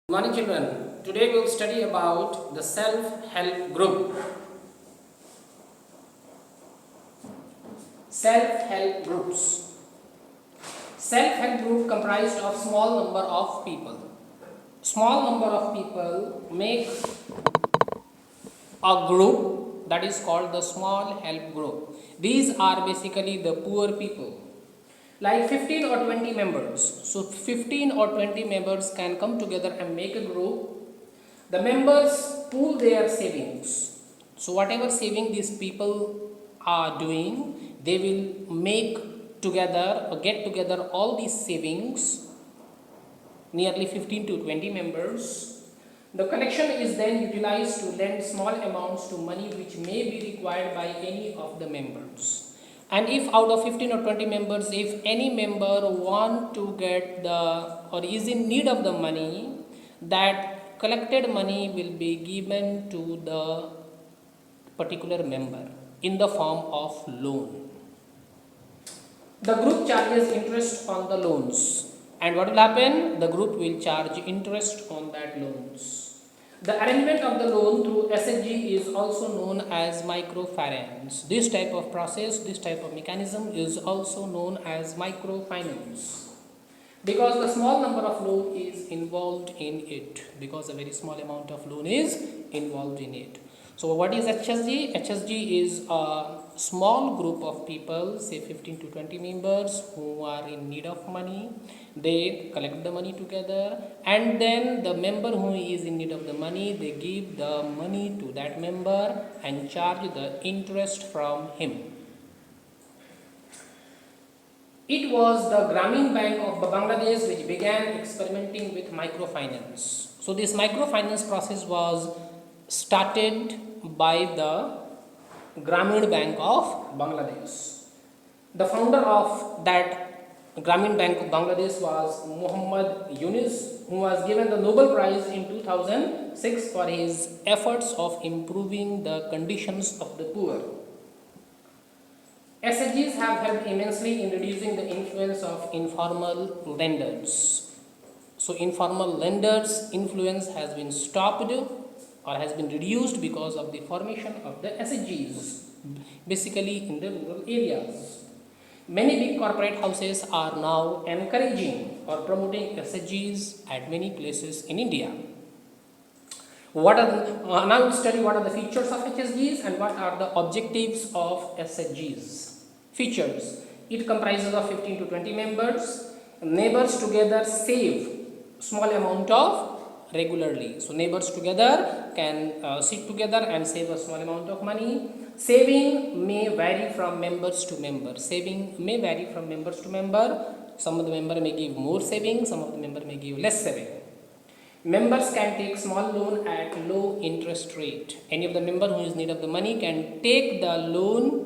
Good morning children. Today we will study about the self-help group. Self-help groups. Self-help group comprised of small number of people. Small number of people make a group that is called the small help group. These are basically the poor people. Like 15 or 20 members. So 15 or 20 members can come together and make a group. The members pool their savings. So whatever saving these people are doing, they will make together or get together all these savings, nearly 15 to 20 members. The collection is then utilized to lend small amounts to money which may be required by any of the members. And if out of 15 or 20 members, if any member want to get or is in need of the money, that collected money will be given to the particular member in the form of loan. The group charges interest on the loans, and what will happen? The group will charge interest on that loans. The arrangement of the loan through SHG is also known as microfinance. This type of process, this type of mechanism is also known as microfinance, because the small number of loan is involved in it, because a very small amount of loan is involved in it. So what is HSG? HSG is a small group of people, say 15 to 20 members, who are in need of money. They collect the money together, and then the member who is in need of the money, they give the money to that member and charge the interest from him. It was the Grameen Bank of Bangladesh which began experimenting with microfinance. So this microfinance process was started by the Grameen Bank of Bangladesh. The founder of that Grameen Bank of Bangladesh was Muhammad Yunus, who was given the Nobel Prize in 2006 for his efforts of improving the conditions of the poor. SHGs have helped immensely in reducing the influence of informal lenders. So informal lenders' influence has been stopped or has been reduced because of the formation of the SHGs, basically in the rural areas. Many big corporate houses are now encouraging or promoting SHGs at many places in India. Now we'll study what are the features of HSGs and what are the objectives of SHGs. Features: it comprises of 15 to 20 members. Neighbors together save small amount of regularly. So neighbors together can sit together and save a small amount of money. Saving may vary from members to members. Saving may vary from members to member. Some of the member may give more saving, some of the member may give less saving. Members can take small loan at low interest rate. Any of the member who is in need of the money can take the loan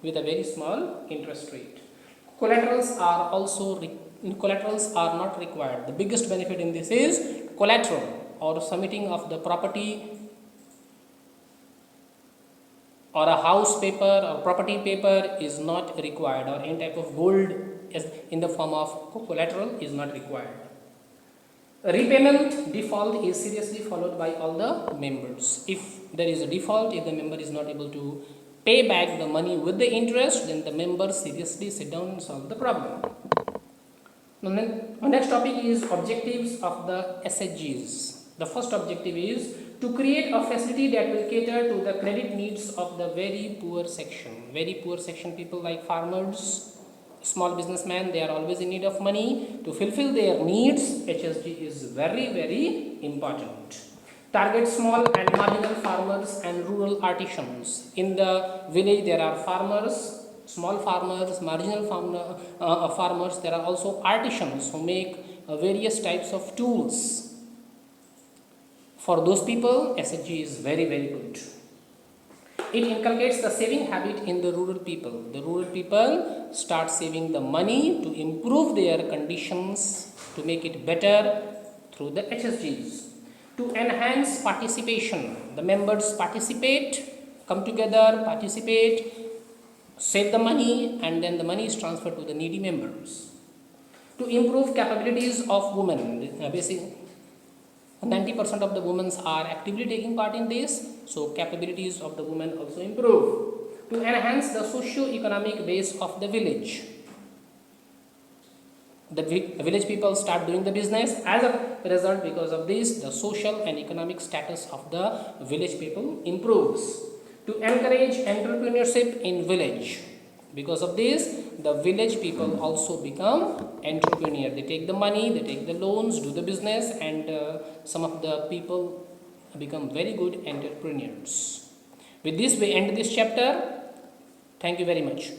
with a very small interest rate. Collaterals are not required. The biggest benefit in this is collateral or submitting of the property or a house paper or property paper is not required, or any type of gold in the form of collateral is not required. Repayment default is seriously followed by all the members. If there is a default, if the member is not able to pay back the money with the interest, then the members seriously sit down and solve the problem. Now, the next topic is objectives of the SHGs. The first objective is to create a facility that will cater to the credit needs of the very poor section. Very poor section people like farmers, small businessmen, they are always in need of money. To fulfill their needs, HSG is very, very important. Target small and marginal farmers and rural artisans. In the village, there are farmers, small farmers, marginal farmers. There are also artisans who make various types of tools. For those people, SHG is very, very good. It inculcates the saving habit in the rural people. The rural people start saving the money to improve their conditions, to make it better through the HSGs. To enhance participation, the members participate, come together, participate, save the money, and then the money is transferred to the needy members. To improve capabilities of women, basically 90% of the women are actively taking part in this, so capabilities of the women also improve. To enhance the socio-economic base of the village, the village people start doing the business. As a result, because of this, the social and economic status of the village people improves. To encourage entrepreneurship in village, because of this, the village people also become entrepreneur. They take the money, they take the loans, do the business, and some of the people become very good entrepreneurs. With this, we end this chapter. Thank you very much.